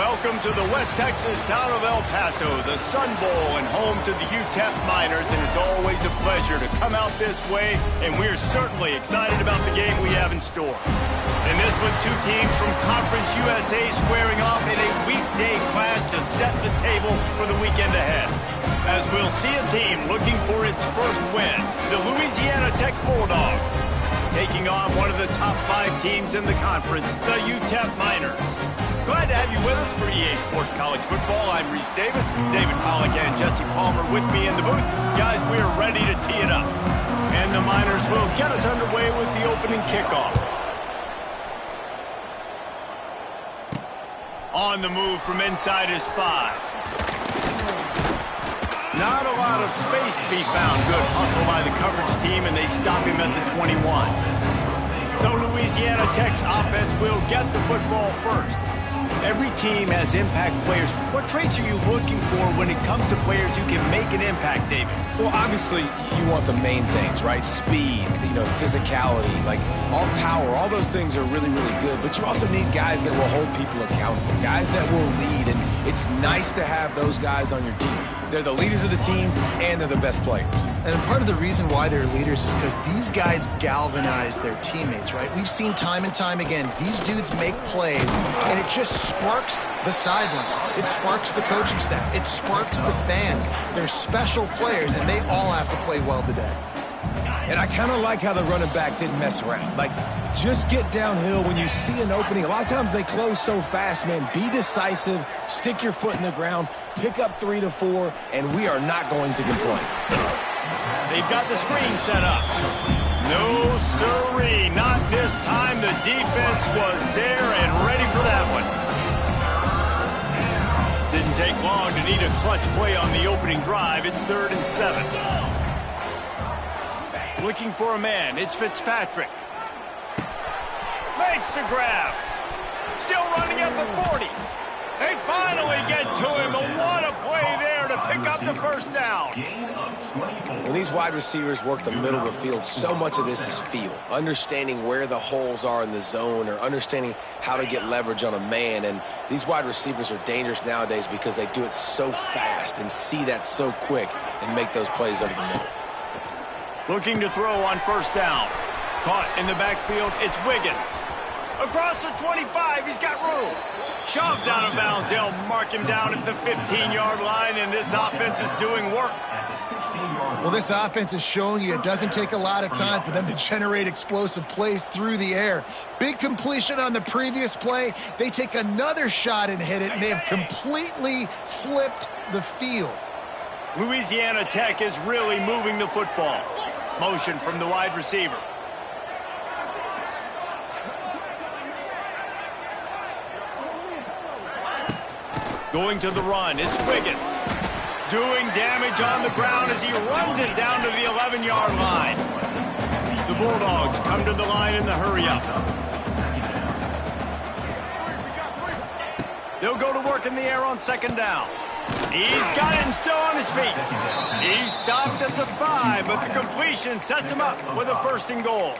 Welcome to the West Texas town of El Paso, the Sun Bowl and home to the UTEP Miners, and it's always a pleasure to come out this way, and we're certainly excited about the game we have in store. In this one, two teams from Conference USA squaring off in a weekday clash to set the table for the weekend ahead. As we'll see a team looking for its first win, the Louisiana Tech Bulldogs, taking on one of the top 5 teams in the conference, the UTEP Miners. Glad to have you with us for EA Sports College Football. I'm Reese Davis, David Pollack and Jesse Palmer with me in the booth. Guys, we are ready to tee it up. And the Miners will get us underway with the opening kickoff. On the move from inside is 5. Not a lot of space to be found. Good hustle by the coverage team, and they stop him at the 21. So Louisiana Tech's offense will get the football first. Every team has impact players. What traits are you looking for when it comes to players who can make an impact, David? Well, obviously, you want the main things, right? Speed, physicality, like all power, all those things are really, really good. But you also need guys that will hold people accountable, guys that will lead. And it's nice to have those guys on your team. They're the leaders of the team, and they're the best players. And part of the reason why they're leaders is because these guys galvanize their teammates, right? We've seen time and time again, these dudes make plays, and it just sparks the sideline. It sparks the coaching staff. It sparks the fans. They're special players, and they all have to play well today. And I kind of like how the running back didn't mess around. Like, just get downhill when you see an opening. A lot of times they close so fast, man. Be decisive, stick your foot in the ground, pick up 3 to 4, and we are not going to complain. They've got the screen set up. No siree, not this time. The defense was there and ready for that one. Didn't take long to need a clutch play on the opening drive. It's 3rd and 7. Looking for a man. It's Fitzpatrick. Makes the grab. Still running at the 40. They finally get to him. And what a play there to pick up the first down. When these wide receivers work the middle of the field, so much of this is feel. Understanding where the holes are in the zone or understanding how to get leverage on a man. And these wide receivers are dangerous nowadays because they do it so fast and see that so quick and make those plays over the middle. Looking to throw on first down. Caught in the backfield, it's Wiggins. Across the 25, he's got room. Shoved out of bounds, they'll mark him down at the 15-yard line, and this offense is doing work. Well, this offense is showing you it doesn't take a lot of time for them to generate explosive plays through the air. Big completion on the previous play. They take another shot and hit it, and they have completely flipped the field. Louisiana Tech is really moving the football. Motion from the wide receiver. Going to the run, it's Wiggins. Doing damage on the ground as he runs it down to the 11-yard line. The Bulldogs come to the line in the hurry-up. They'll go to work in the air on second down. He's got it and still on his feet. He's stopped at the 5, but the completion sets him up with a 1st and goal.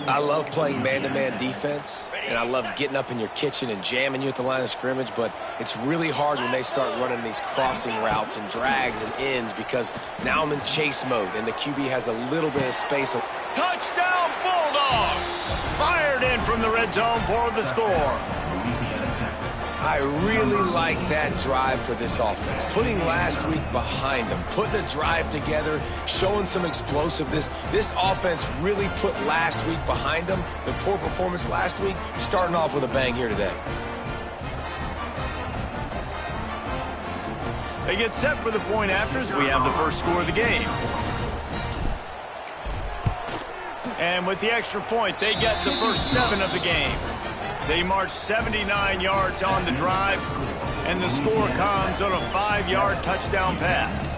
I love playing man-to-man defense, and I love getting up in your kitchen and jamming you at the line of scrimmage, but it's really hard when they start running these crossing routes and drags and ends because now I'm in chase mode, and the QB has a little bit of space. Touchdown, Bulldogs! Fired in from the red zone for the score. I really like that drive for this offense. Putting last week behind them, putting a drive together, showing some explosiveness. This offense really put last week behind them. The poor performance last week, starting off with a bang here today. They get set for the point afters. We have the first score of the game. And with the extra point, they get the first 7 of the game. They march 79 yards on the drive, and the score comes on a 5-yard touchdown pass.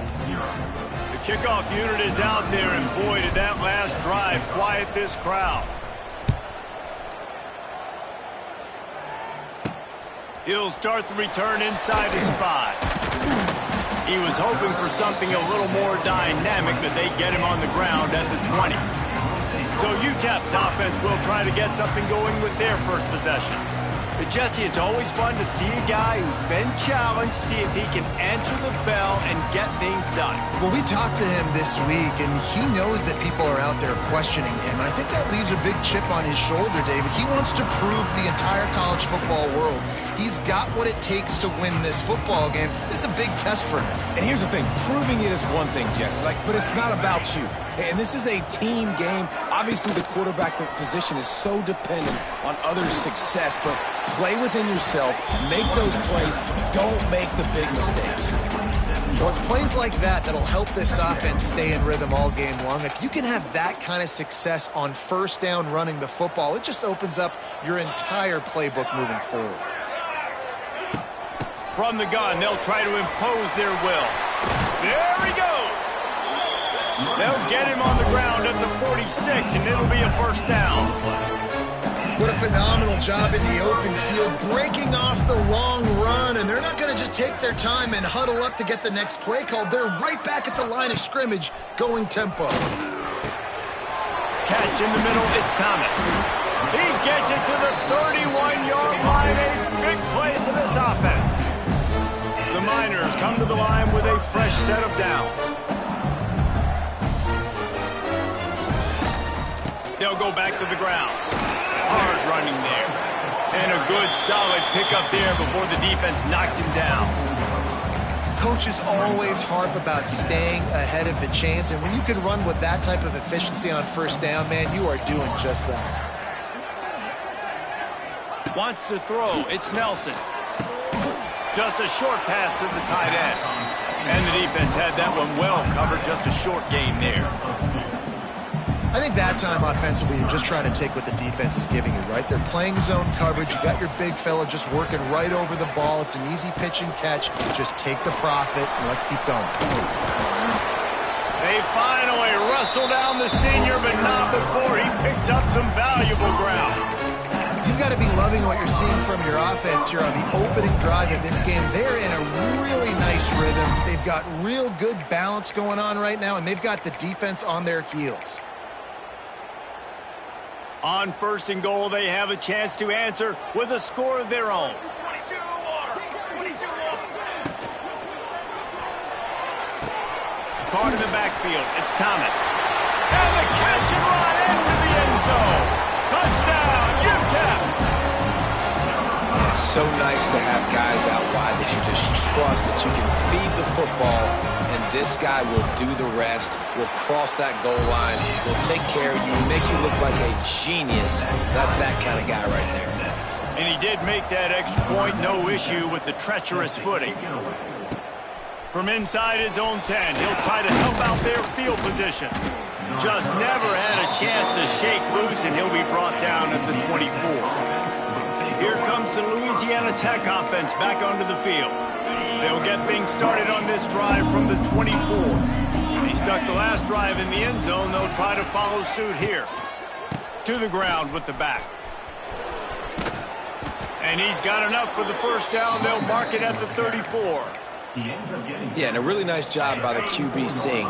The kickoff unit is out there, and boy, did that last drive quiet this crowd. He'll start the return inside his 5. He was hoping for something a little more dynamic, but they get him on the ground at the 20. So UTEP's offense will try to get something going with their first possession. But Jesse, it's always fun to see a guy who's been challenged, see if he can answer the bell and get things done. Well, we talked to him this week, and he knows that people are out there questioning him. And I think that leaves a big chip on his shoulder, David. He wants to prove to the entire college football world he's got what it takes to win this football game. This is a big test for him. And here's the thing, proving it is one thing, Jesse, but it's not about you. And this is a team game. Obviously, the quarterback position is so dependent on others' success, but play within yourself, make those plays, don't make the big mistakes. Well, it's plays like that that'll help this offense stay in rhythm all game long. If you can have that kind of success on first down running the football, it just opens up your entire playbook moving forward. From the gun, they'll try to impose their will. There he goes. They'll get him on the ground at the 46, and it'll be a first down. What a phenomenal job in the open field, breaking off the long run, and they're not going to just take their time and huddle up to get the next play called. They're right back at the line of scrimmage, going tempo. Catch in the middle, it's Thomas. He gets it to the 31-yard line, a big play for this offense. The Miners come to the line with a fresh set of downs. They'll go back to the ground. Hard running there. And a good, solid pickup there before the defense knocks him down. Coaches always harp about staying ahead of the chains, and when you can run with that type of efficiency on first down, man, you are doing just that. Wants to throw. It's Nelson. Just a short pass to the tight end. And the defense had that one well covered. Just a short gain there. I think that time offensively, you're just trying to take what the defense is giving you, right? They're playing zone coverage. You got your big fella just working right over the ball. It's an easy pitch and catch. Just take the profit and let's keep going. They finally wrestle down the senior, but not before he picks up some valuable ground. You've got to be loving what you're seeing from your offense here on the opening drive of this game. They're in a really nice rhythm. They've got real good balance going on right now, and they've got the defense on their heels. On first and goal, they have a chance to answer with a score of their own. Caught in the backfield, it's Thomas. And the catch and run into the end zone. Touchdown, UTEP! It's so nice to have guys out wide that you just trust that you can feed the football, and this guy will do the rest, will cross that goal line, will take care of you, make you look like a genius. That's that kind of guy right there. And he did make that extra point, no issue with the treacherous footing. From inside his own 10, he'll try to help out their field position. Just never had a chance to shake loose, and he'll be brought down at the 24. Here comes the Louisiana Tech offense back onto the field. They'll get things started on this drive from the 24. He stuck the last drive in the end zone. They'll try to follow suit here. To the ground with the back. And he's got enough for the first down. They'll mark it at the 34. Yeah, and a really nice job by the QB seeing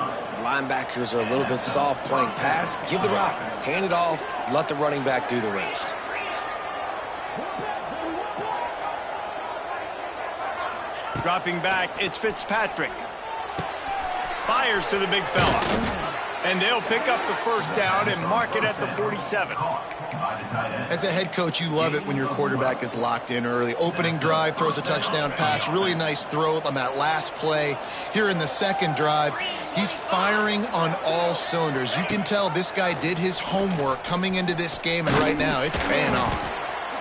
linebackers are a little bit soft playing pass. Give the rock, hand it off, let the running back do the rest. Dropping back, it's Fitzpatrick. Fires to the big fella. And they'll pick up the first down and mark it at the 47. As a head coach, you love it when your quarterback is locked in early. Opening drive, throws a touchdown pass. Really nice throw on that last play. Here in the second drive, he's firing on all cylinders. You can tell this guy did his homework coming into this game, and right now it's paying off.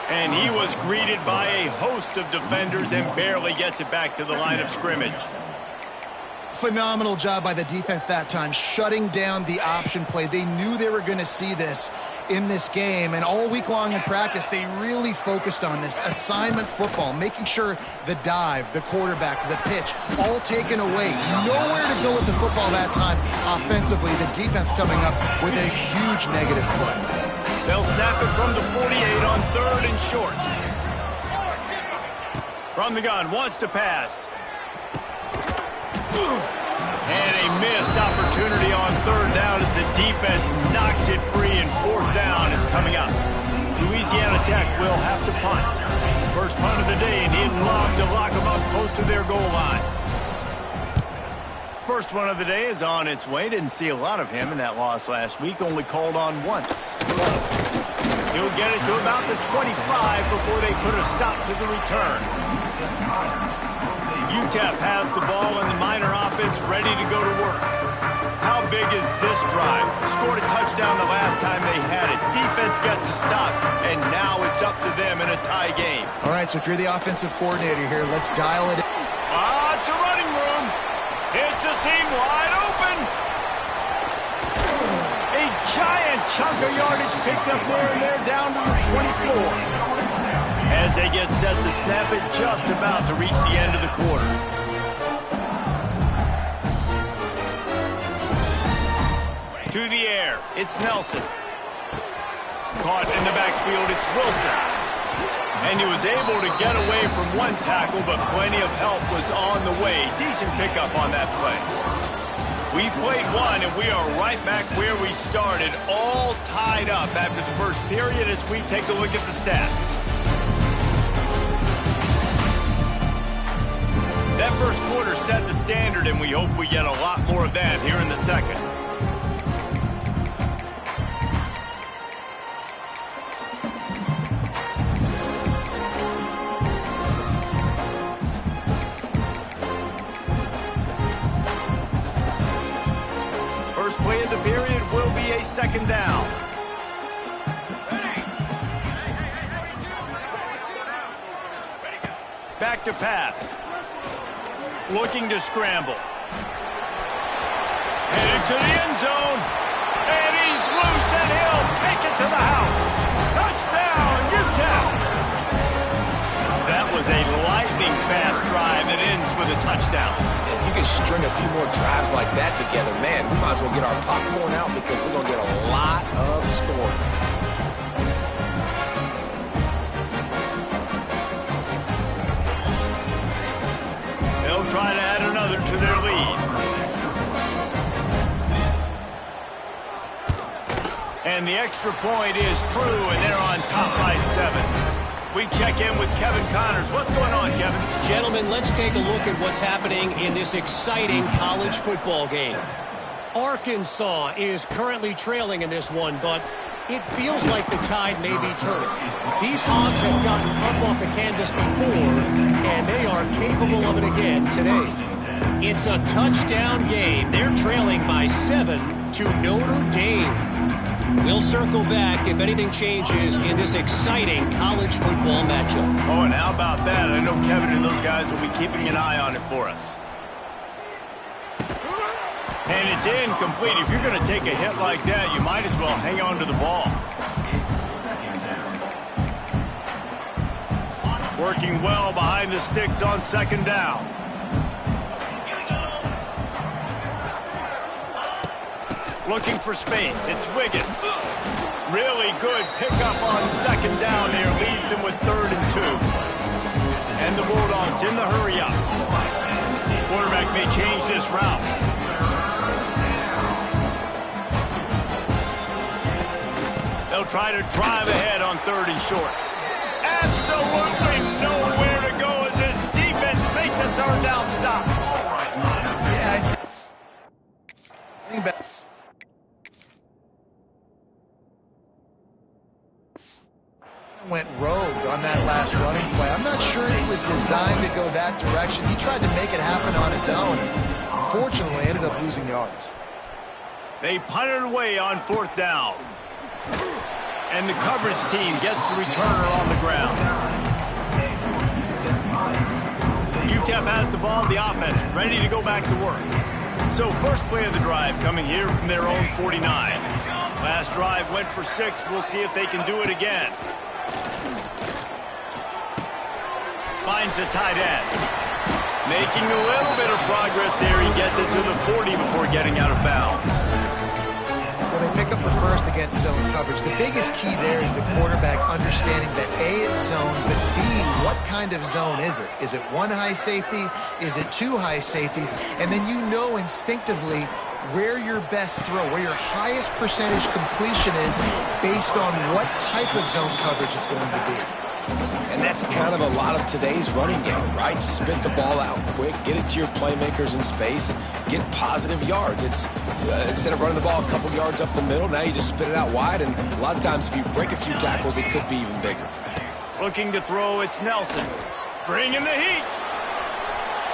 And he was greeted by a host of defenders and barely gets it back to the line of scrimmage. Phenomenal job by the defense that time, shutting down the option play. They knew they were going to see this in this game, and all week long in practice, they really focused on this assignment football, making sure the dive, the quarterback, the pitch, all taken away. Nowhere to go with the football that time offensively. The defense coming up with a huge negative play. They'll snap it from the 48 on third and short. From the gun, wants to pass. And a missed opportunity on third down as the defense knocks it free, and fourth down is coming up. Louisiana Tech will have to punt. First punt of the day, and he'd love to lock them up close to their goal line. First one of the day is on its way. Didn't see a lot of him in that loss last week. Only called on once. He'll get it to about the 25 before they put a stop to the return. UTEP has the ball and the Miner offense ready to go to work. How big is this drive? Scored a touchdown the last time they had it. Defense gets a stop, and now it's up to them in a tie game. All right, so if you're the offensive coordinator here, let's dial it in. It's a running room. It's a seam wide open. A giant chunk of yardage picked up there, and they're down to the 24. As they get set to snap it, just about to reach the end of the quarter. To the air, it's Nelson. Caught in the backfield, it's Wilson. And he was able to get away from one tackle, but plenty of help was on the way. Decent pickup on that play. We played one, and we are right back where we started, all tied up after the first period as we take a look at the stats. That first quarter set the standard, and we hope we get a lot more of that here in the second. First play of the period will be a second down. Back to pass. Looking to scramble. Headed to the end zone. And he's loose, and he'll take it to the house. Touchdown, UTEP! That was a lightning-fast drive that ends with a touchdown. If you can string a few more drives like that together, man, we might as well get our popcorn out because we're going to get a lot of scoring. They'll try to add another to their lead. And the extra point is true, and they're on top by 7. We check in with Kevin Connors. What's going on, Kevin? Gentlemen, let's take a look at what's happening in this exciting college football game. Arkansas is currently trailing in this one, but it feels like the tide may be turning. These Hogs have gotten up off the canvas before, and they are capable of it again today. It's a touchdown game. They're trailing by 7 to Notre Dame. We'll circle back if anything changes in this exciting college football matchup. Oh, and how about that? I know Kevin and those guys will be keeping an eye on it for us. And it's incomplete. If you're going to take a hit like that, you might as well hang on to the ball. Working well behind the sticks on second down. Looking for space. It's Wiggins. Really good pickup on second down there. Leaves him with 3rd and 2. And the Bulldogs in the hurry up. Quarterback may change this route. They'll try to drive ahead on 3rd and short. Absolutely nowhere to go as his defense makes a 3rd down stop. Yeah, went rogue on that last running play. I'm not sure he was designed to go that direction. He tried to make it happen on his own. Unfortunately, ended up losing yards. They punted away on 4th down. And the coverage team gets the returner on the ground. UTEP has the ball, the offense ready to go back to work. So first play of the drive coming here from their own 49. Last drive went for 6. We'll see if they can do it again. Finds the tight end. Making a little bit of progress there. He gets it to the 40 before getting out of bounds. Well, they pick up the first against zone coverage. The biggest key there is the quarterback understanding that A, it's zone, but B, what kind of zone is it? Is it 1 high safety? Is it 2 high safeties? And then you know instinctively where your best throw, where your highest percentage completion is based on what type of zone coverage it's going to be. And that that's kind of a lot of today's running game, right? Spit the ball out quick, get it to your playmakers in space, get positive yards. It's instead of running the ball a couple yards up the middle, now you just spit it out wide, and a lot of times if you break a few tackles, it could be even bigger. Looking to throw, it's Nelson. Bringing the heat.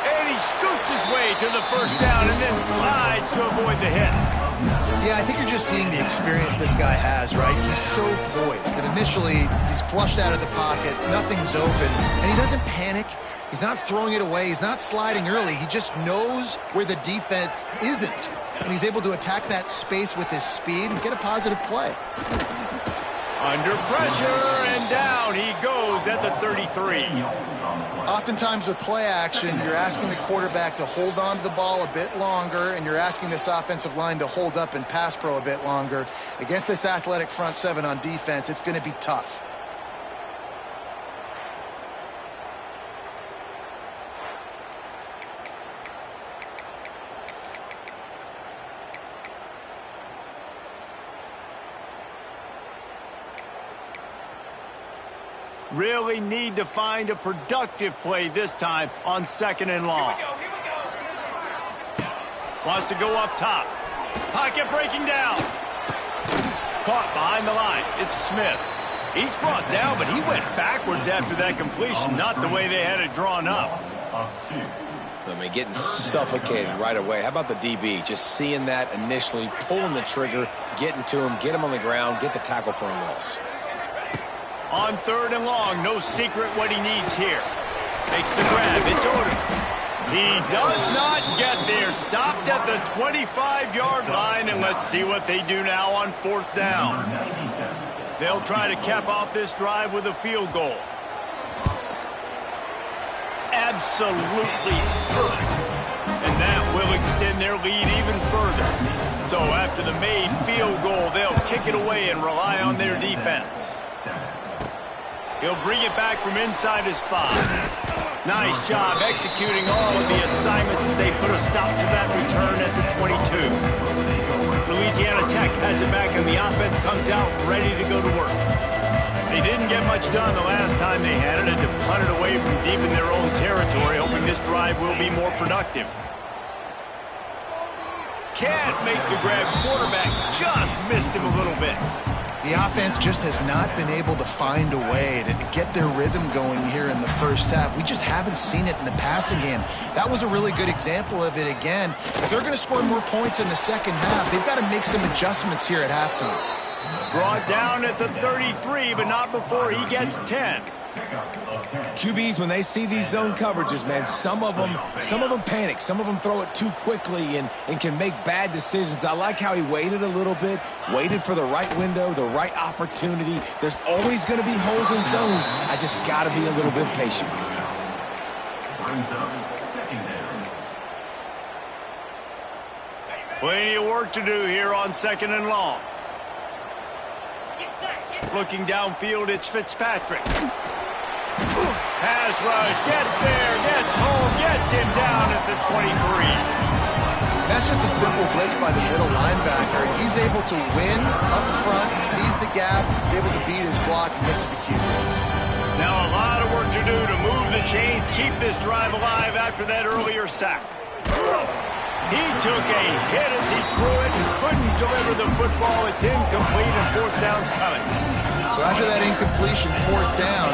And he scoots his way to the first down and then slides to avoid the hit. Yeah, I think you're just seeing the experience this guy has, right? He's so poised that initially he's flushed out of the pocket, nothing's open, and he doesn't panic. He's not throwing it away. He's not sliding early. He just knows where the defense isn't, and he's able to attack that space with his speed and get a positive play. Under pressure, and down he goes at the 33. Oftentimes with play action, you're asking the quarterback to hold on to the ball a bit longer, and you're asking this offensive line to hold up in pass pro a bit longer. Against this athletic front seven on defense, it's going to be tough. Really need to find a productive play this time on 2nd and long. Wants to go up top. Pocket breaking down. Caught behind the line. It's Smith. He's brought down, but he went backwards after that completion, not the way they had it drawn up. I mean, getting suffocated right away. How about the DB? Just seeing that initially, pulling the trigger, getting to him, get him on the ground, get the tackle for a loss. On 3rd and long, no secret what he needs here. Makes the grab, it's Odom. He does not get there. Stopped at the 25-yard line, and let's see what they do now on 4th down. They'll try to cap off this drive with a field goal. Absolutely perfect. And that will extend their lead even further. So after the made field goal, they'll kick it away and rely on their defense. He'll bring it back from inside his 5. Nice job executing all of the assignments as they put a stop to that return at the 22. Louisiana Tech has it back, and the offense comes out ready to go to work. They didn't get much done the last time they had it, and to punt it away from deep in their own territory, hoping this drive will be more productive. Can't make the grab. Quarterback just missed him a little bit. The offense just has not been able to find a way to get their rhythm going here in the first half. We just haven't seen it in the passing game. That was a really good example of it again. If they're going to score more points in the second half, they've got to make some adjustments here at halftime. Brought down at the 33, but not before he gets 10. QBs, when they see these zone coverages, man, some of them panic. Some of them throw it too quickly and can make bad decisions. I like how he waited a little bit, waited for the right window, the right opportunity. There's always going to be holes in zones. I just got to be a little bit patient. Plenty of work to do here on 2nd and long. Looking downfield, it's Fitzpatrick. Pass rush, gets there, gets home, gets him down at the 23. That's just a simple blitz by the middle linebacker. He's able to win up front, sees the gap, is able to beat his block and get to the QB. Now a lot of work to do to move the chains, keep this drive alive after that earlier sack. He took a hit as he threw it and couldn't deliver the football. It's incomplete and 4th down's coming. So after that incompletion, 4th down,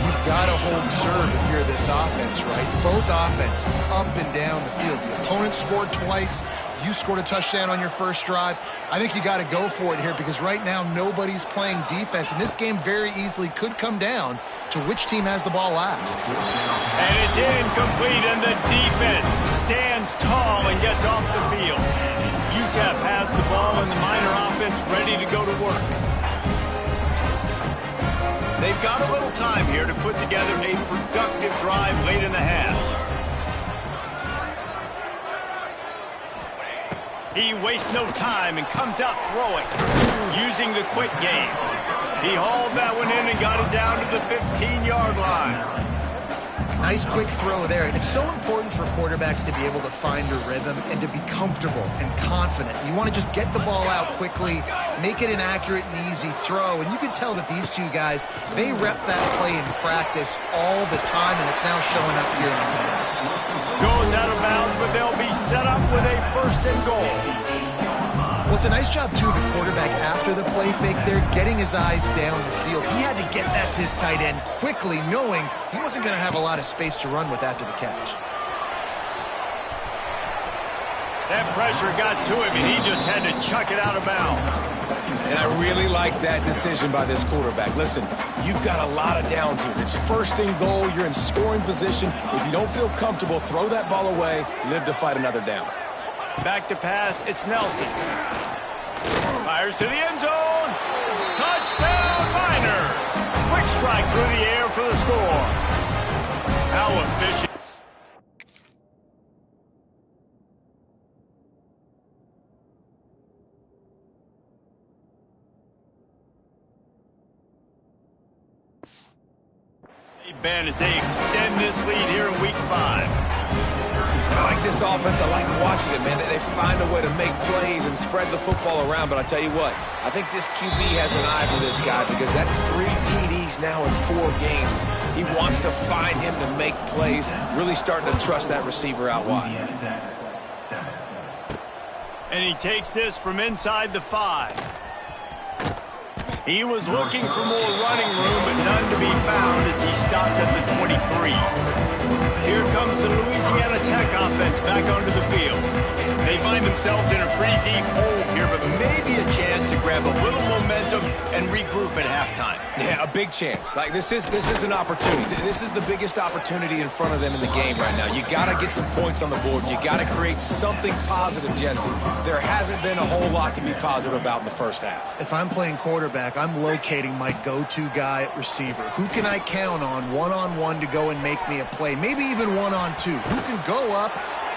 you've got to hold serve if you're this offense, right? Both offenses up and down the field. The opponent scored twice. You scored a touchdown on your first drive. I think you got to go for it here because right now nobody's playing defense, and this game very easily could come down to which team has the ball last. And it's incomplete, and the defense stands tall and gets off the field. UTEP has the ball, and the Miner offense ready to go to work. They've got a little time here to put together a productive drive late in the half. He wastes no time and comes out throwing, using the quick game. He hauled that one in and got it down to the 15-yard line. Nice quick throw there. It's so important for quarterbacks to be able to find a rhythm and to be comfortable and confident. You want to just get the ball out quickly, make it an accurate and easy throw. And you can tell that these two guys, they rep that play in practice all the time, and it's now showing up here on the field. Goes out of bounds, but they'll be set up with a 1st and goal. Well, it's a nice job, too, of the quarterback after the play fake there, getting his eyes down the field. He had to get that to his tight end quickly, knowing he wasn't going to have a lot of space to run with after the catch. That pressure got to him, and he just had to chuck it out of bounds. And I really like that decision by this quarterback. Listen, you've got a lot of downs here. It's 1st and goal. You're in scoring position. If you don't feel comfortable, throw that ball away. Live to fight another down. Back to pass, it's Nelson. Fires to the end zone. Touchdown, Miners. Quick strike through the air for the score. How efficient. Ben as they extend this lead here in week 5. I like this offense. I like watching it, man. They find a way to make plays and spread the football around. But I tell you what, I think this QB has an eye for this guy because that's 3 TDs now in 4 games. He wants to find him to make plays, really starting to trust that receiver out wide. And he takes this from inside the 5. He was looking for more running room, but none to be found as he stopped at the 23. Here comes the Louisiana Tech offense back onto the field. They find themselves in a pretty deep hole here, but maybe a chance to grab a little momentum and regroup at halftime. Yeah, a big chance. Like this is an opportunity. This is the biggest opportunity in front of them in the game right now. You got to get some points on the board. You got to create something positive, Jesse. There hasn't been a whole lot to be positive about in the first half. If I'm playing quarterback, I'm locating my go-to guy at receiver. Who can I count on one-on-one to go and make me a play? Maybe even one-on-two. Who can go up,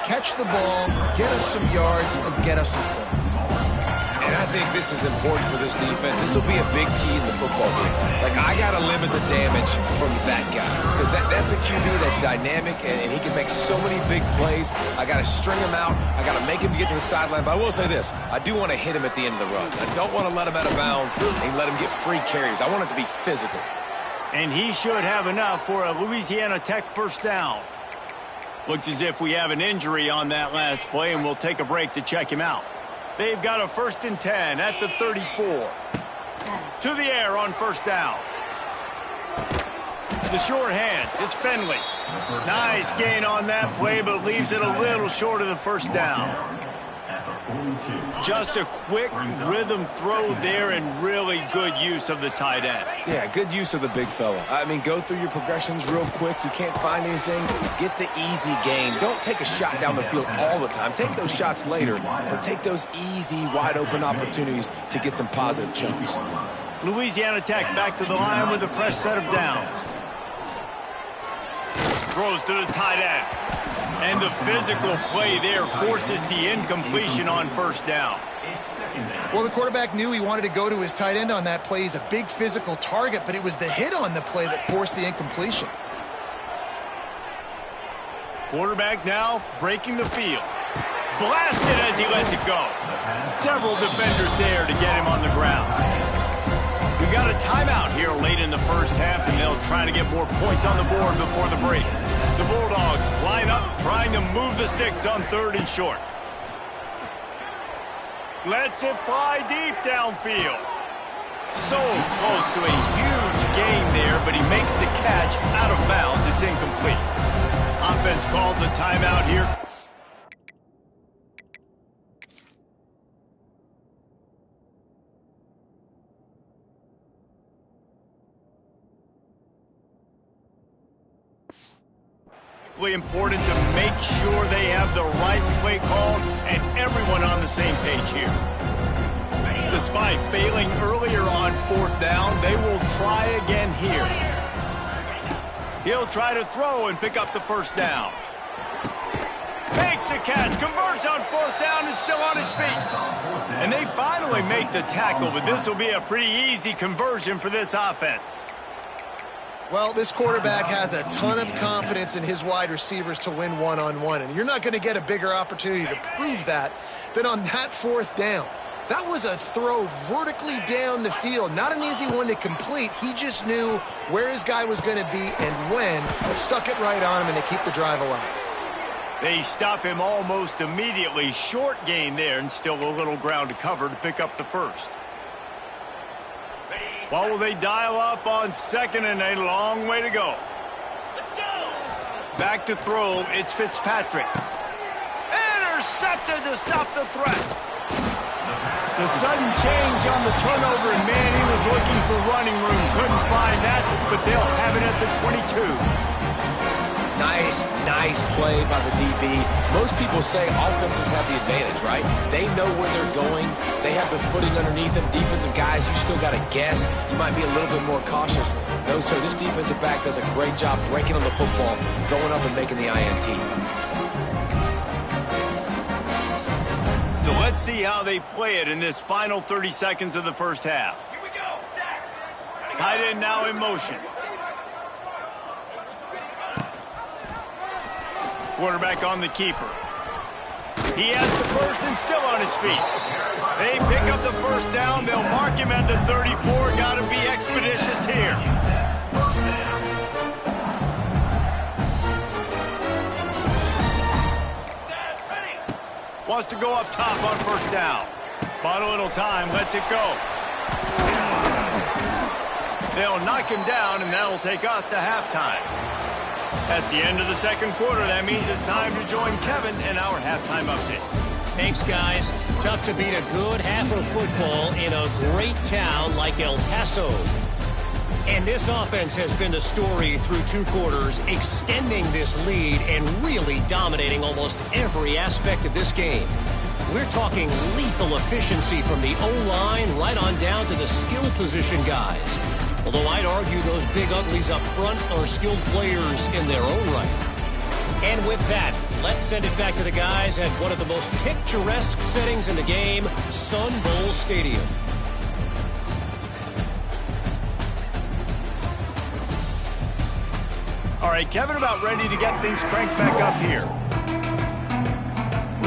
catch the ball, get us some yards, and get us some points? And I think this is important for this defense. This will be a big key in the football game. Like, I got to limit the damage from that guy. Because that's a QB that's dynamic, and he can make so many big plays. I got to string him out. I got to make him get to the sideline. But I will say this. I do want to hit him at the end of the runs. I don't want to let him out of bounds and let him get free carries. I want it to be physical. And he should have enough for a Louisiana Tech 1st down. Looks as if we have an injury on that last play, and we'll take a break to check him out. They've got a 1st and 10 at the 34. To the air on 1st down. The short hands, it's Finley. Nice gain on that play, but leaves it a little short of the 1st down. Just a quick rhythm throw there and really good use of the tight end. Yeah, good use of the big fella. I mean, go through your progressions real quick. You can't find anything. Get the easy gain. Don't take a shot down the field all the time. Take those shots later, but take those easy, wide-open opportunities to get some positive chunks. Louisiana Tech back to the line with a fresh set of downs. Throws to the tight end. And the physical play there forces the incompletion on 1st down. Well, the quarterback knew he wanted to go to his tight end on that play. He's a big physical target, but it was the hit on the play that forced the incompletion. Quarterback now breaking the field. Blasted as he lets it go. Several defenders there to get him on the ground. We got a timeout here late in the 1st half, and they'll try to get more points on the board before the break. The Bulldogs line up, trying to move the sticks on 3rd and short. Lets it fly deep downfield. So close to a huge gain there, but he makes the catch out of bounds. It's incomplete. Offense calls a timeout here. Important to make sure they have the right play call and everyone on the same page here. Despite failing earlier on 4th down, they will try again here. He'll try to throw and pick up the 1st down. Makes the catch, converts on 4th down, is still on his feet. And they finally make the tackle, but this will be a pretty easy conversion for this offense. Well, this quarterback has a ton of confidence in his wide receivers to win one-on-one, and you're not going to get a bigger opportunity to prove that than on that 4th down. That was a throw vertically down the field. Not an easy one to complete. He just knew where his guy was going to be and when, stuck it right on him, and they keep the drive alive. They stop him almost immediately. Short gain there, and still a little ground to cover to pick up the first. What will they dial up on 2nd and a long way to go? Let's go! Back to throw, it's Fitzpatrick. Intercepted to stop the threat. The sudden change on the turnover, and man, he was looking for running room. Couldn't find that, but they'll have it at the 22. Nice play by the DB. Most people say offenses have the advantage, right? They know where they're going. They have the footing underneath them. Defensive guys, you still got to guess. You might be a little bit more cautious. No, sir, this defensive back does a great job breaking on the football, going up and making the INT. So let's see how they play it in this final 30 seconds of the first half. Here we go. Tight end now in motion. Quarterback on the keeper. He has the first and still on his feet. They pick up the first down. They'll mark him at the 34. Got to be expeditious here. Wants to go up top on first down. Bought a little time. Lets it go. They'll knock him down, and that'll take us to halftime. That's the end of the second quarter. That means it's time to join Kevin in our halftime update. Thanks, guys. Tough to beat a good half of football in a great town like El Paso. And this offense has been the story through 2 quarters, extending this lead and really dominating almost every aspect of this game. We're talking lethal efficiency from the O-line right on down to the skill position guys. Although I'd argue those big uglies up front are skilled players in their own right. And with that, let's send it back to the guys at one of the most picturesque settings in the game, Sun Bowl Stadium. All right, Kevin, about ready to get things cranked back up here.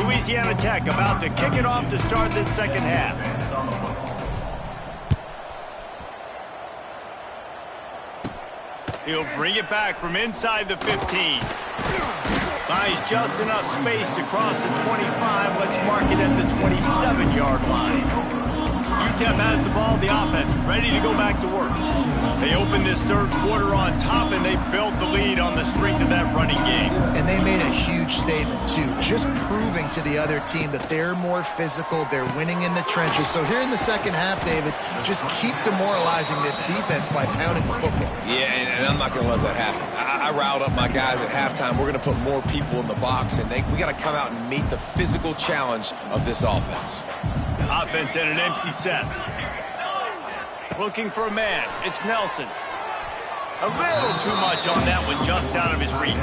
Louisiana Tech about to kick it off to start this second half. He'll bring it back from inside the 15. Buys just enough space to cross the 25. Let's mark it at the 27-yard line. UTEP has the ball, the offense ready to go back to work. They opened this third quarter on top, and they built the lead on the strength of that running game. And they made a huge statement, too, just proving to the other team that they're more physical, they're winning in the trenches. So here in the second half, David, just keep demoralizing this defense by pounding the football. Yeah, and I'm not going to let that happen. I riled up my guys at halftime. We're going to put more people in the box, and we got to come out and meet the physical challenge of this offense. Offense in an empty set. Looking for a man. It's Nelson. A little too much on that one, just out of his reach.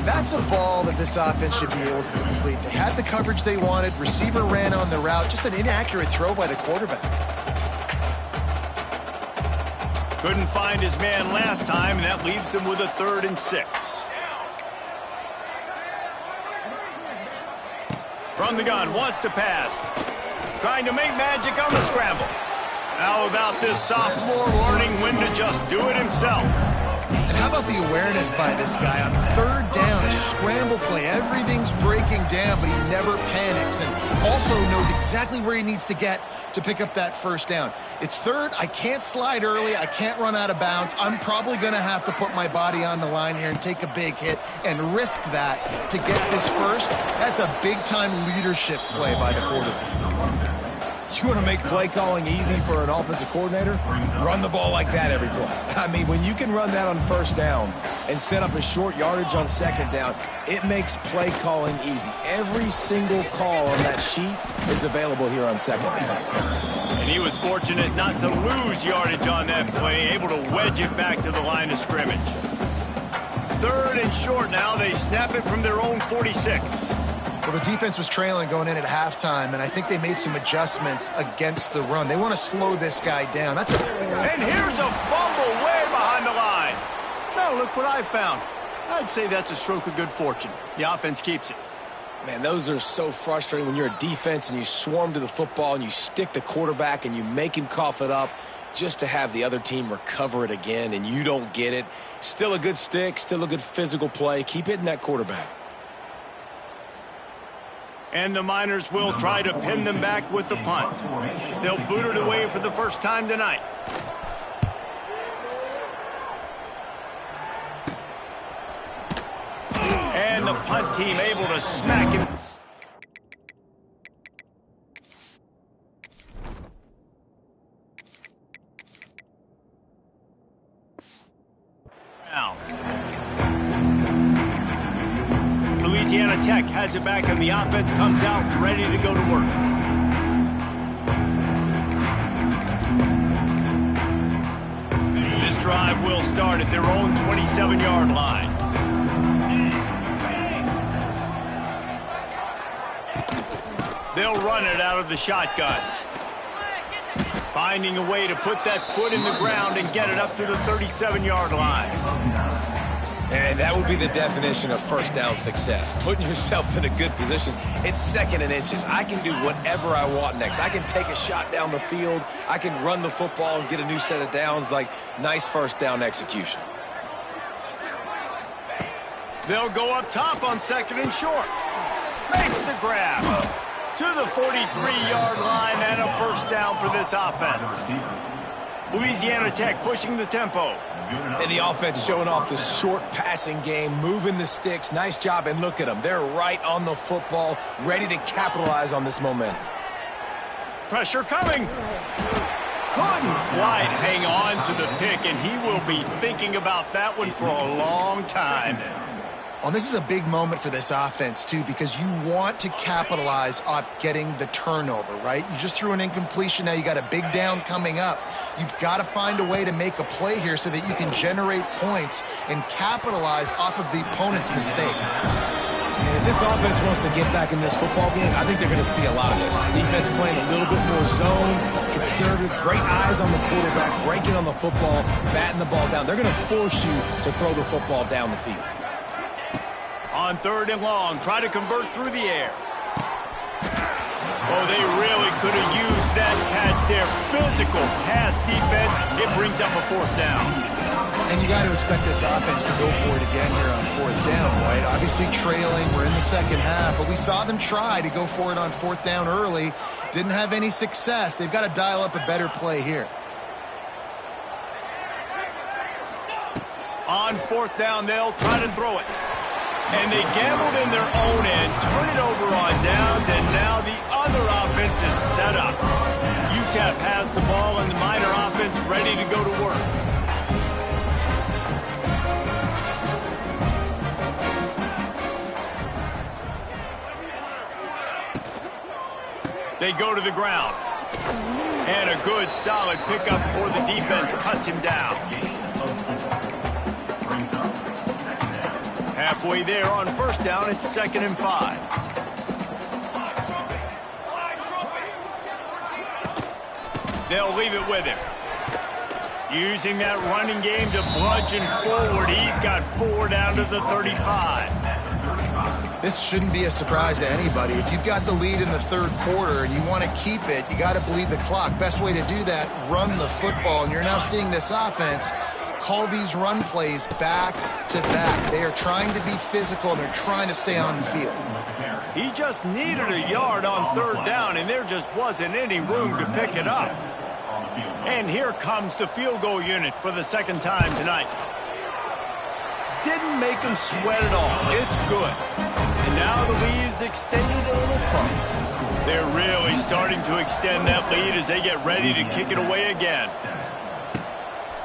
That's a ball that this offense should be able to complete. They had the coverage they wanted. Receiver ran on the route. Just an inaccurate throw by the quarterback. Couldn't find his man last time, and that leaves him with a 3rd and 6. From the gun, wants to pass. Trying to make magic on the scramble. How about this sophomore learning when to just do it himself? And how about the awareness by this guy on 3rd down, a scramble play. Everything's breaking down, but he never panics and also knows exactly where he needs to get to pick up that first down. It's 3rd. I can't slide early. I can't run out of bounds. I'm probably going to have to put my body on the line here and take a big hit and risk that to get this first. That's a big-time leadership play by the quarterback. You want to make play calling easy for an offensive coordinator? Run the ball like that every play. I mean, when you can run that on first down and set up a short yardage on second down, it makes play calling easy. Every single call on that sheet is available here on second down. And he was fortunate not to lose yardage on that play, able to wedge it back to the line of scrimmage. 3rd and short now. They snap it from their own 46. Well, the defense was trailing going in at halftime, and I think they made some adjustments against the run. They want to slow this guy down. And here's a fumble way behind the line. Now look what I found. I'd say that's a stroke of good fortune. The offense keeps it. Man, those are so frustrating when you're a defense and you swarm to the football and you stick the quarterback and you make him cough it up just to have the other team recover it again and you don't get it. Still a good stick, still a good physical play. Keep hitting that quarterback. And the Miners will try to pin them back with the punt. They'll boot it away for the first time tonight. And the punt team able to smack him. Now, Louisiana Tech has it back, and the offense comes out ready to go to work. This drive will start at their own 27-yard line. They'll run it out of the shotgun. Finding a way to put that foot in the ground and get it up to the 37-yard line. And that would be the definition of first down success. Putting yourself in a good position. It's second and inches. I can do whatever I want next. I can take a shot down the field. I can run the football and get a new set of downs. Like, nice first down execution. They'll go up top on second and short. Makes the grab. To the 43-yard line and a first down for this offense. Louisiana Tech pushing the tempo. And the offense showing off the short passing game, moving the sticks. Nice job, and look at them. They're right on the football, ready to capitalize on this momentum. Pressure coming. Couldn't quite hang on to the pick, and he will be thinking about that one for a long time. Well, this is a big moment for this offense, too, because you want to capitalize off getting the turnover, right? You just threw an incompletion. Now you got a big down coming up. You've got to find a way to make a play here so that you can generate points and capitalize off of the opponent's mistake. And if this offense wants to get back in this football game, I think they're going to see a lot of this. Defense playing a little bit more zone, conservative, great eyes on the quarterback, breaking on the football, batting the ball down. They're going to force you to throw the football down the field. On third and long, try to convert through the air. Oh, they really could have used that catch there. Physical pass defense. It brings up a fourth down. And you got to expect this offense to go for it again here on fourth down, right? Obviously trailing, we're in the second half, but we saw them try to go for it on fourth down early. Didn't have any success. They've got to dial up a better play here. On fourth down, they'll try to throw it. And they gambled in their own end, turn it over on downs, and now the other offense is set up. UTEP has the ball, and the Miner offense ready to go to work. They go to the ground. And a good, solid pickup for the defense cuts him down. Halfway there on first down, it's 2nd and 5. They'll leave it with him. Using that running game to bludgeon forward. He's got 4 down to the 35. This shouldn't be a surprise to anybody. If you've got the lead in the third quarter and you want to keep it, you got to bleed the clock. Best way to do that, run the football. And you're now seeing this offense call these run plays back to back. They are trying to be physical, and they're trying to stay on the field. He just needed a yard on third down, and there just wasn't any room to pick it up. And here comes the field goal unit for the second time tonight. Didn't make him sweat at all. It's good. And now the lead is extended a little further. They're really starting to extend that lead as they get ready to kick it away again.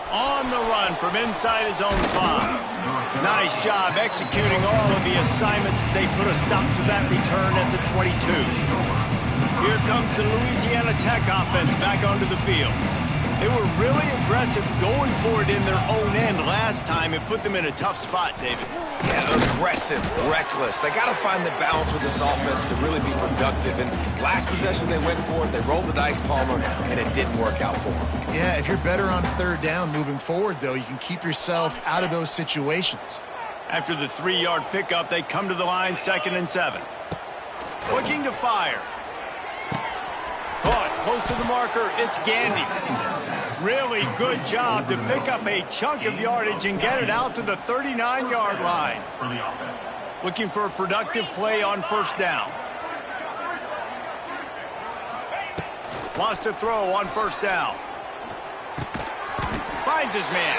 On the run from inside his own 5. Nice job executing all of the assignments as they put a stop to that return at the 22. Here comes the Louisiana Tech offense back onto the field. They were really aggressive going for it in their own end last time and put them in a tough spot, David. Yeah, aggressive, reckless. They got to find the balance with this offense to really be productive. And last possession they went for it, they rolled the dice, Palmer, and it didn't work out for them. Yeah, if you're better on third down moving forward, though, you can keep yourself out of those situations. After the 3-yard pickup, they come to the line, 2nd and 7. Looking to fire. Caught close to the marker. It's Gandy. Really good job to pick up a chunk of yardage and get it out to the 39-yard line. Looking for a productive play on 1st down. Lost a throw on 1st down. Finds his man.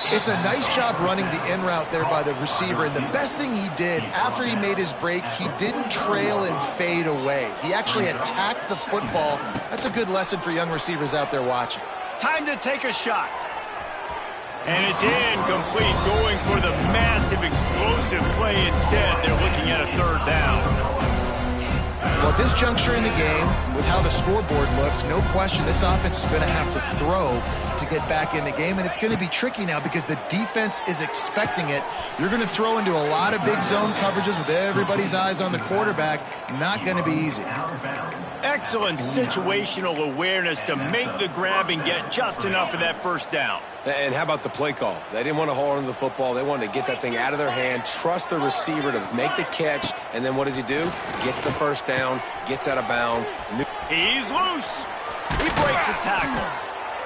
It's a nice job running the in route there by the receiver, and the best thing he did after he made his break, he didn't trail and fade away. He actually attacked the football. That's a good lesson for young receivers out there watching. Time to take a shot. And it's incomplete, going for the massive explosive play instead. They're looking at a 3rd down. Well, at this juncture in the game, with how the scoreboard looks, no question this offense is going to have to throw to get back in the game, and it's going to be tricky now because the defense is expecting it. You're going to throw into a lot of big zone coverages with everybody's eyes on the quarterback. Not going to be easy. Excellent situational awareness to make the grab and get just enough of that 1st down. And how about the play call? They didn't want to hold on to the football. They wanted to get that thing out of their hand, trust the receiver to make the catch, and then what does he do? Gets the 1st down, gets out of bounds. He's loose. He breaks a tackle.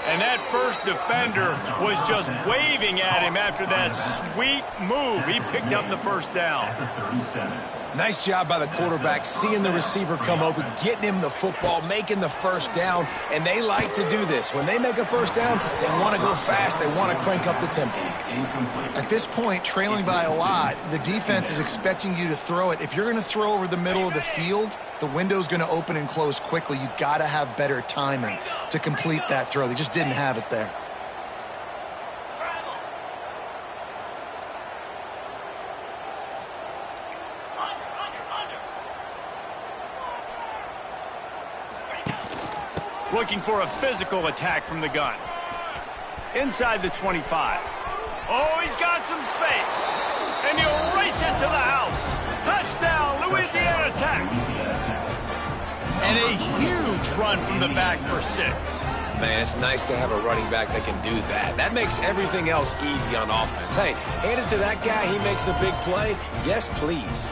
And that first defender was just waving at him after that sweet move. He picked up the 1st down. Nice job by the quarterback, seeing the receiver come open, getting him the football, making the 1st down, and they like to do this. When they make a 1st down, they want to go fast. They want to crank up the tempo. At this point, trailing by a lot, the defense is expecting you to throw it. If you're going to throw over the middle of the field, the window's going to open and close quickly. You've got to have better timing to complete that throw. They just didn't have it there. Looking for a physical attack from the gun. Inside the 25. Oh, he's got some space. And he'll race it to the house. Touchdown, Louisiana Tech. And a huge run from the back for 6. Man, it's nice to have a running back that can do that. That makes everything else easy on offense. Hey, hand it to that guy, he makes a big play. Yes, please.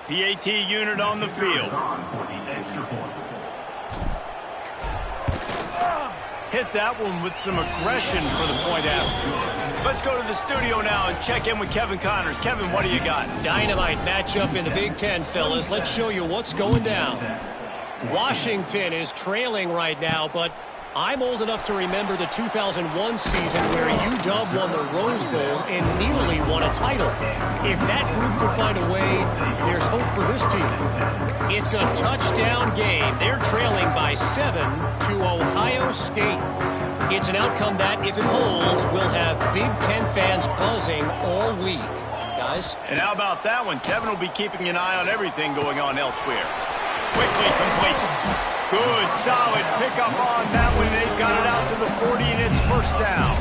PAT unit on the field. Hit that one with some aggression for the point after. Let's go to the studio now and check in with Kevin Connors. Kevin, what do you got? Dynamite matchup in the Big Ten, fellas. Let's show you what's going down. Washington is trailing right now, but I'm old enough to remember the 2001 season where UW won the Rose Bowl and nearly won a title. If that group could find a way, there's hope for this team. It's a touchdown game. They're trailing by 7 to Ohio State. It's an outcome that, if it holds, will have Big Ten fans buzzing all week. Guys? And how about that one? Kevin will be keeping an eye on everything going on elsewhere. Quickly complete. Good, solid pickup on that one. They've got it out to the 40, and it's 1st down.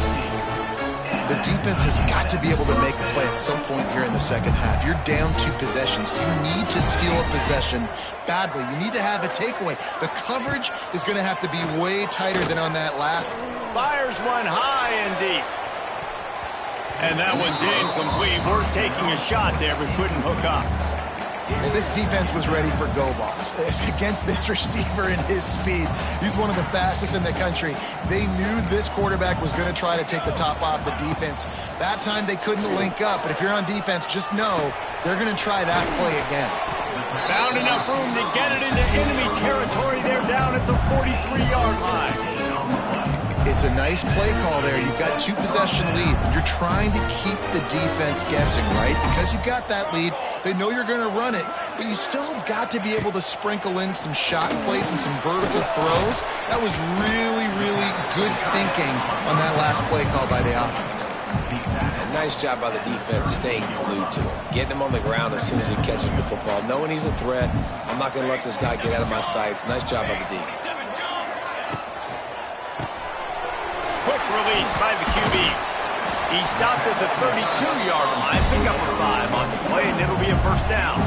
The defense has got to be able to make a play at some point here in the second half. You're down 2 possessions. You need to steal a possession badly. You need to have a takeaway. The coverage is going to have to be way tighter than on that last. Fires one high and deep. And that one's incomplete. We're taking a shot there, but couldn't hook up. Well, this defense was ready for go balls against this receiver and his speed. He's one of the fastest in the country. They knew this quarterback was going to try to take the top off the defense. That time they couldn't link up, but if you're on defense, just know they're going to try that play again. Found enough room to get it into enemy territory. They're down at the 43-yard line. It's a nice play call there. You've got 2-possession lead. You're trying to keep the defense guessing, right? Because you've got that lead, they know you're going to run it, but you still have got to be able to sprinkle in some shot plays and some vertical throws. That was really, really good thinking on that last play call by the offense. And nice job by the defense staying glued to him, getting him on the ground as soon as he catches the football, knowing he's a threat. I'm not going to let this guy get out of my sights. Nice job by the D. Quick release by the QB. He stopped at the 32-yard line, pick up a 5 on the play, and it'll be a first down.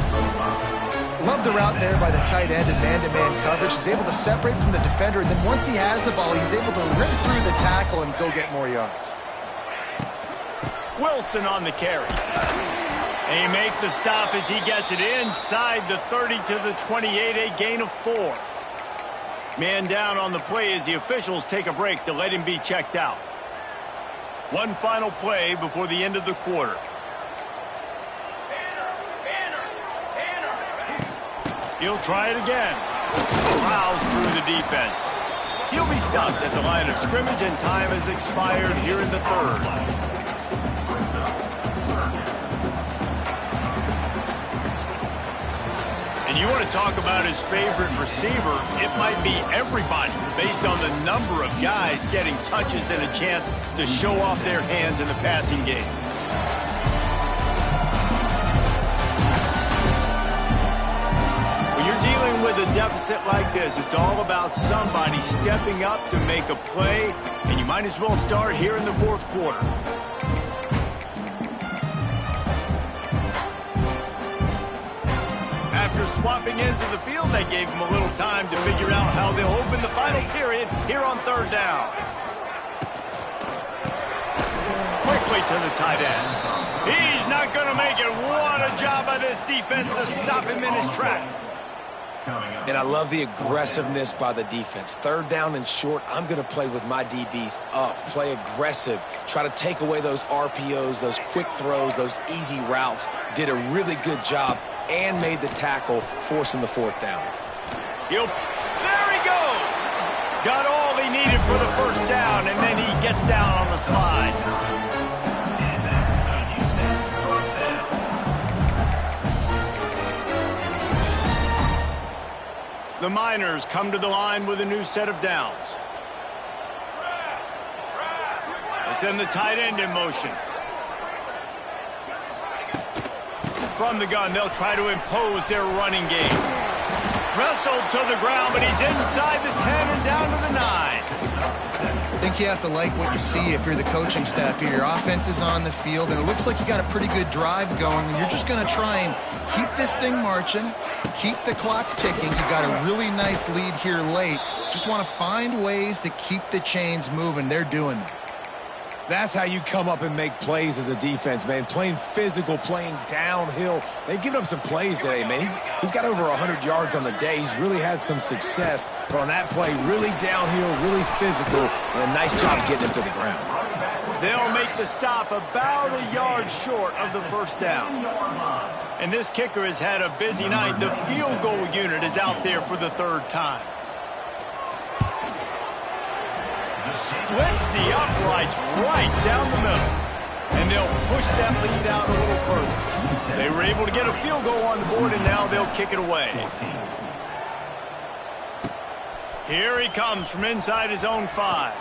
Love the route there by the tight end in man-to-man coverage. He's able to separate from the defender, and then once he has the ball, he's able to rip through the tackle and go get more yards. Wilson on the carry. And he makes the stop as he gets it inside the 30 to the 28, a gain of 4. Man down on the play as the officials take a break to let him be checked out. One final play before the end of the quarter. He'll try it again. Plows through the defense. He'll be stopped at the line of scrimmage, and time has expired here in the third. And you want to talk about his favorite receiver, it might be everybody based on the number of guys getting touches and a chance to show off their hands in the passing game. When you're dealing with a deficit like this, it's all about somebody stepping up to make a play, and you might as well start here in the fourth quarter. After swapping into the field, they gave him a little time to figure out how they'll open the final period here on third down. Quickly to the tight end. He's not going to make it. What a job by this defense to stop him in his tracks. And I love the aggressiveness by the defense. Third down and short, I'm going to play with my DBs up, play aggressive, try to take away those RPOs, those quick throws, those easy routes. Did a really good job and made the tackle, forcing the fourth down. There he goes. Got all he needed for the first down, and then he gets down on the slide. The Miners come to the line with a new set of downs. They send the tight end in motion. From the gun, they'll try to impose their running game. Wrestled to the ground, but he's inside the 10 and down to the 9. I think you have to like what you see if you're the coaching staff here. Your offense is on the field, and it looks like you got a pretty good drive going. You're just going to try and keep this thing marching, keep the clock ticking. You got a really nice lead here late. Just want to find ways to keep the chains moving. They're doing that. That's how you come up and make plays as a defense, man. Playing physical, playing downhill. They've given up some plays today, man. He's got over 100 yards on the day. He's really had some success. But on that play, really downhill, really physical, and a nice job getting him to the ground. They'll make the stop about a yard short of the first down. And this kicker has had a busy night. The field goal unit is out there for the third time. Splits the uprights right down the middle. And they'll push that lead out a little further. They were able to get a field goal on the board, and now they'll kick it away. Here he comes from inside his own 5.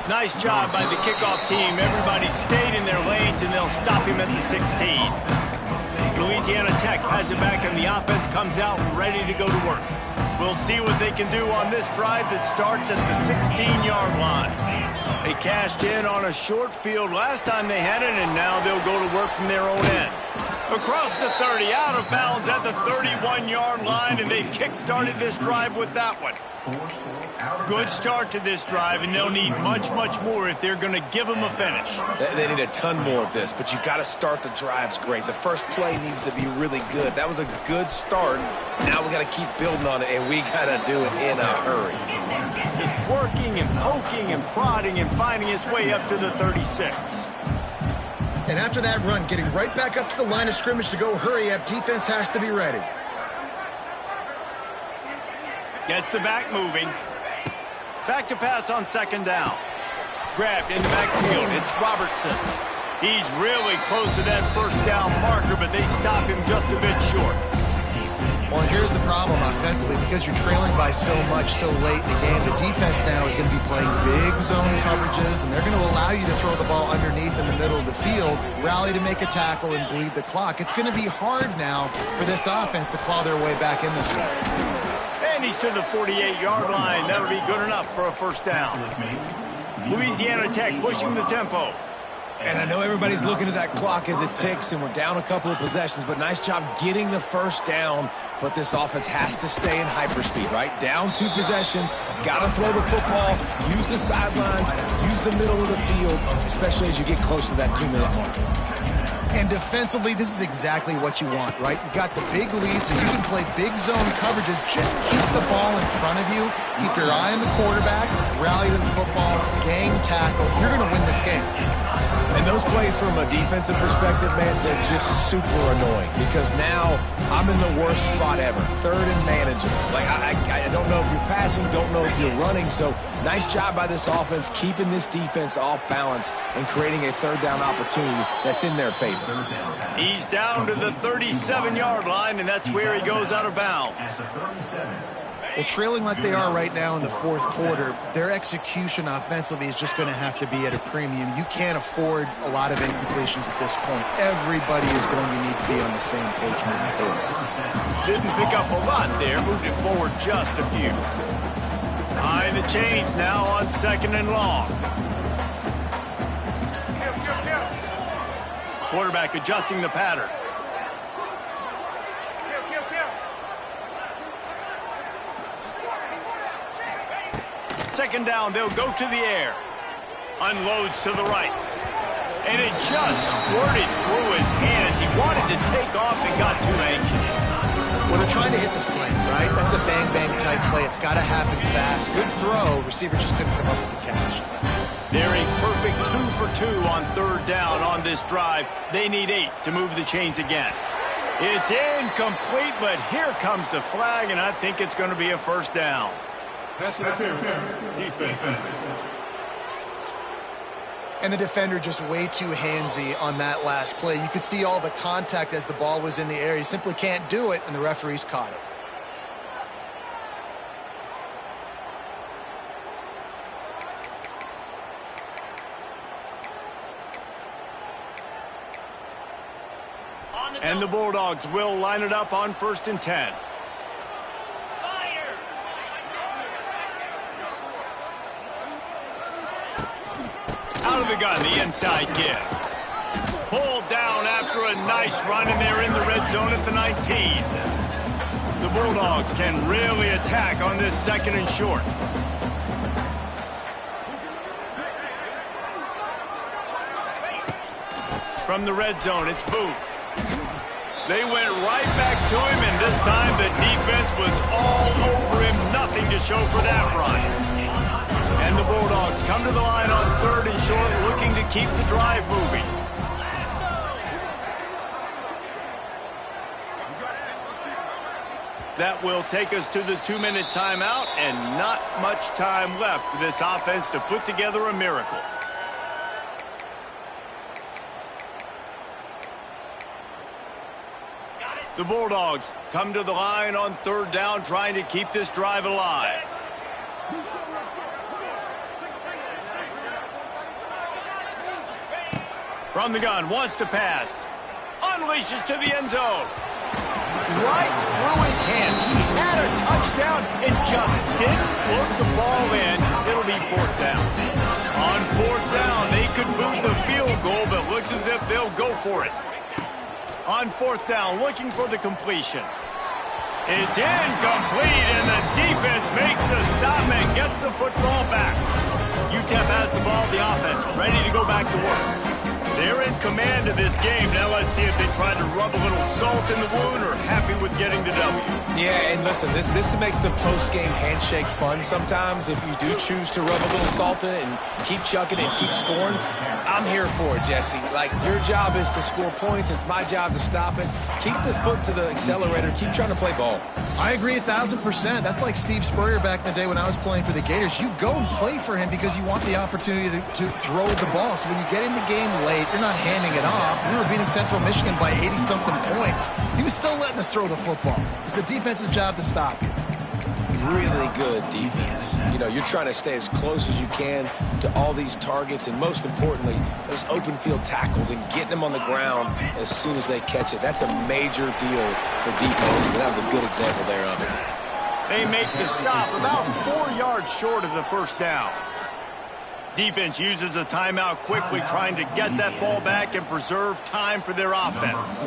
Nice job by the kickoff team. Everybody stayed in their lanes, and they'll stop him at the 16. Louisiana Tech has it back, and the offense comes out ready to go to work. We'll see what they can do on this drive that starts at the 16-yard line. They cashed in on a short field last time they had it, and now they'll go to work from their own end. Across the 30, out of bounds at the 31-yard line, and they've kick-started this drive with that one. Good start to this drive, and they'll need much, much more if they're going to give them a finish. They need a ton more of this, but you got to start the drives great. The first play needs to be really good. That was a good start. Now we got to keep building on it, and we got to do it in a hurry. Just working and poking and prodding and finding his way up to the 36. And after that run, getting right back up to the line of scrimmage to go hurry up, defense has to be ready. Gets the back moving. Back to pass on second down. Grabbed in the backfield. It's Robertson. He's really close to that first down marker, but they stop him just a bit short. Well, here's the problem offensively. Because you're trailing by so much so late in the game, the defense now is going to be playing big zone coverages, and they're going to allow you to throw the ball underneath in the middle of the field, rally to make a tackle, and bleed the clock. It's going to be hard now for this offense to claw their way back in this one. And he's to the 48-yard line. That'll be good enough for a first down. Louisiana Tech pushing the tempo. And I know everybody's looking at that clock as it ticks, and we're down a couple of possessions, but nice job getting the first down. But this offense has to stay in hyperspeed, right? Down 2 possessions, got to throw the football, use the sidelines, use the middle of the field, especially as you get close to that 2-minute mark. And defensively, this is exactly what you want, right? You got the big lead, so you can play big zone coverages. Just keep the ball in front of you. Keep your eye on the quarterback. Rally to the football. Gang tackle. You're going to win this game. And those plays from a defensive perspective, man, they're just super annoying because now I'm in the worst spot ever. Third and manageable. Like, I don't know if you're passing, don't know if you're running. So nice job by this offense keeping this defense off balance and creating a third down opportunity that's in their favor. He's down to the 37-yard line, and that's where he goes out of bounds. Well, trailing like they are right now in the fourth quarter, their execution offensively is just going to have to be at a premium. You can't afford a lot of incompletions at this point. Everybody is going to need to be on the same page moving forward. Didn't pick up a lot there, moved it forward just a few. Behind the chains now on second and long. Quarterback adjusting the pattern. Second down, they'll go to the air. Unloads to the right. And it just squirted through his hands. He wanted to take off and got too anxious. Well, they're trying to hit the slant, right? That's a bang-bang type play. It's got to happen fast. Good throw. Receiver just couldn't come up with the catch. They're a perfect 2 for 2 on third down on this drive. They need 8 to move the chains again. It's incomplete, but here comes the flag, and I think it's going to be a first down. Pass interference. Defense. And the defender just way too handsy on that last play. You could see all the contact as the ball was in the air. He simply can't do it, and the referees caught it. And the Bulldogs will line it up on 1st and 10. Out of the gun, the inside give. Pulled down after a nice run, and they're in the red zone at the 19. The Bulldogs can really attack on this second and short. From the red zone, it's Booth. They went right back to him, and this time the defense was all over him. Nothing to show for that run. And the Bulldogs come to the line on 3rd and short, looking to keep the drive moving. That will take us to the 2-minute timeout, and not much time left for this offense to put together a miracle. The Bulldogs come to the line on 3rd down, trying to keep this drive alive. From the gun, wants to pass. Unleashes to the end zone. Right through his hands. He had a touchdown and just didn't look the ball in. It'll be 4th down. On 4th down, they could move the field goal, but looks as if they'll go for it. On 4th down, looking for the completion. It's incomplete, and the defense makes the stop and gets the football back. UTEP has the ball, the offense ready to go back to work. They're in command of this game. Now let's see if they try to rub a little salt in the wound or happy with getting the W. Yeah, and listen, this makes the post-game handshake fun sometimes. If you do choose to rub a little salt in it and keep chucking and keep scoring, I'm here for it, Jesse. Like, your job is to score points. It's my job to stop it. Keep the foot to the accelerator. Keep trying to play ball. I agree 1,000%. That's like Steve Spurrier back in the day when I was playing for the Gators. You go and play for him because you want the opportunity to throw the ball. So when you get in the game late, you're not handing it off. We were beating Central Michigan by 80-something points. He was still letting us throw the football. It's the defense's job to stop. Really good defense. You know, you're trying to stay as close as you can to all these targets, and most importantly, those open field tackles and getting them on the ground as soon as they catch it. That's a major deal for defenses, and that was a good example there of it. They make the stop about 4 yards short of the first down. Defense uses a timeout quickly, trying to get that ball back and preserve time for their offense.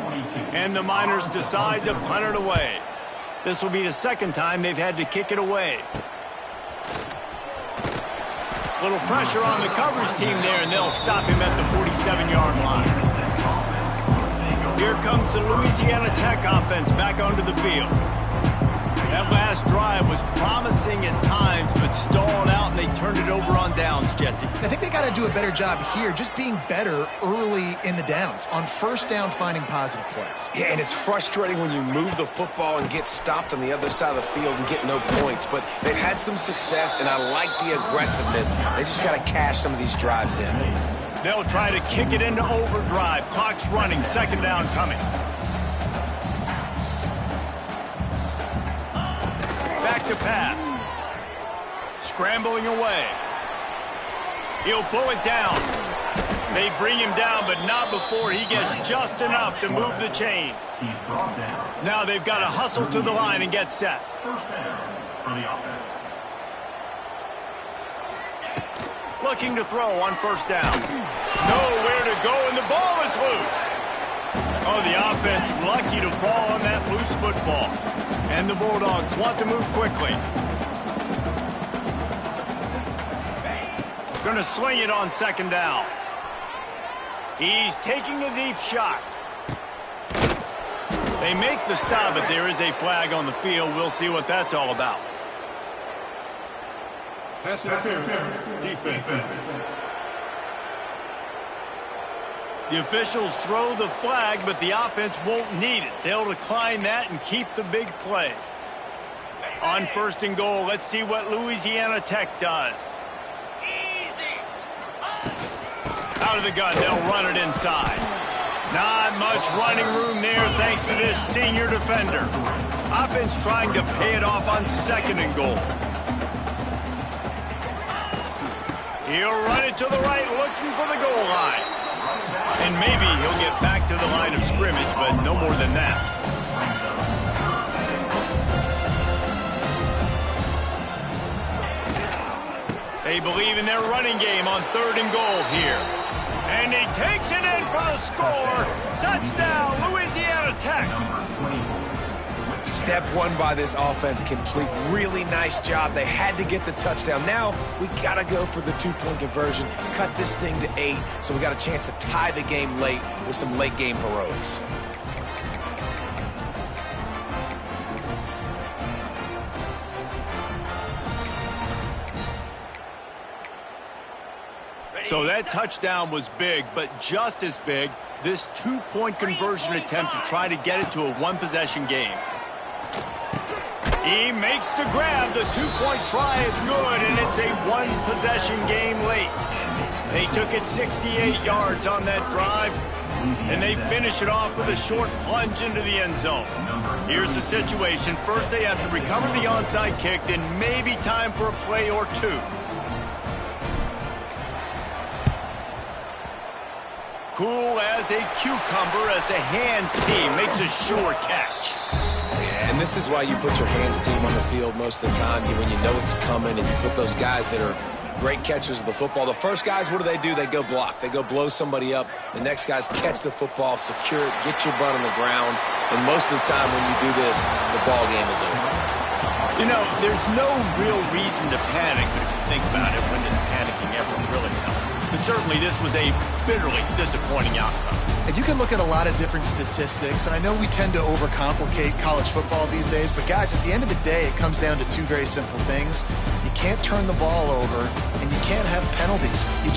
And the Miners decide to punt it away. This will be the second time they've had to kick it away. Little pressure on the coverage team there, and they'll stop him at the 47-yard line. Here comes the Louisiana Tech offense back onto the field. That last drive was promising at times, but stalled out, and they turned it over on downs, Jesse. I think they got to do a better job here, just being better early in the downs. On first down, finding positive plays. Yeah, and it's frustrating when you move the football and get stopped on the other side of the field and get no points. But they've had some success, and I like the aggressiveness. They just got to cash some of these drives in. They'll try to kick it into overdrive. Clock's running. Second down coming. Back to pass. Scrambling away. He'll pull it down. They bring him down, but not before he gets just enough to move the chains. Now they've got to hustle to the line and get set. First down for the offense. Looking to throw on first down. Nowhere to go, and the ball is loose. Oh, the offense lucky to fall on that loose football. And the Bulldogs want to move quickly. Going to swing it on second down. He's taking a deep shot. They make the stop, but there is a flag on the field. We'll see what that's all about. Pass interference. Defense. The officials throw the flag, but the offense won't need it. They'll decline that and keep the big play. On first and goal, let's see what Louisiana Tech does. Out of the gun, they'll run it inside. Not much running room there thanks to this senior defender. Offense trying to pay it off on second and goal. He'll run it to the right, looking for the goal line. And maybe he'll get back to the line of scrimmage, but no more than that. They believe in their running game on third and goal here. And he takes it in for the score. Touchdown, Louisiana Tech. Step one by this offense complete. Really nice job. They had to get the touchdown. Now we got to go for the two-point conversion, cut this thing to 8, so we got a chance to tie the game late with some late-game heroics. So that touchdown was big, but just as big, this two-point conversion attempt to try to get it to a one-possession game. He makes the grab. The two-point try is good, and it's a one-possession game late. They took it 68 yards on that drive, and they finish it off with a short plunge into the end zone. Here's the situation. First, they have to recover the onside kick, then maybe time for a play or two. Cool as a cucumber as the hands team makes a sure catch. Yeah, and this is why you put your hands team on the field most of the time, when you know it's coming, and you put those guys that are great catchers of the football. The first guys, what do? They go block. They go blow somebody up. The next guys catch the football, secure it, get your butt on the ground. And most of the time when you do this, the ball game is over. You know, there's no real reason to panic, but if you think about it, when does panicking ever really help? but certainly this was a bitterly disappointing outcome. And you can look at a lot of different statistics, and I know we tend to overcomplicate college football these days, but guys, at the end of the day, it comes down to two very simple things. You can't turn the ball over, and you can't have penalties. You